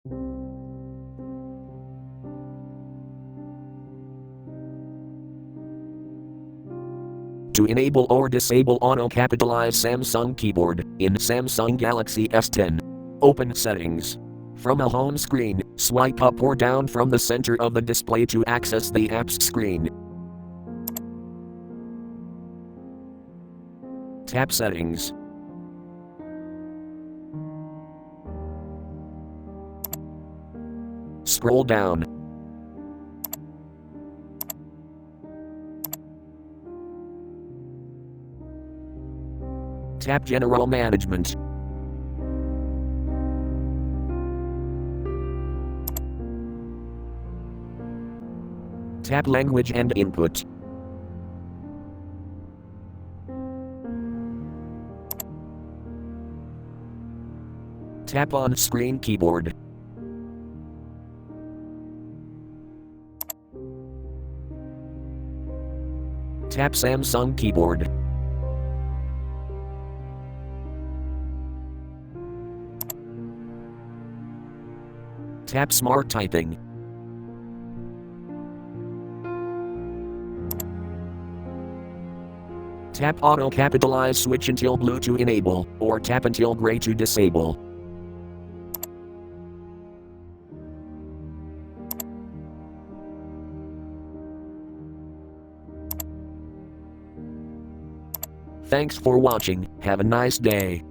To enable or disable auto-capitalize Samsung keyboard in Samsung Galaxy S10. Open Settings. From a home screen, swipe up or down from the center of the display to access the apps screen. Tap Settings. Scroll down. Tap General Management. Tap Language and Input. Tap on Screen Keyboard. Tap Samsung Keyboard. Tap Smart Typing. Tap Auto Capitalize switch until blue to enable, or tap until gray to disable. Thanks for watching, have a nice day.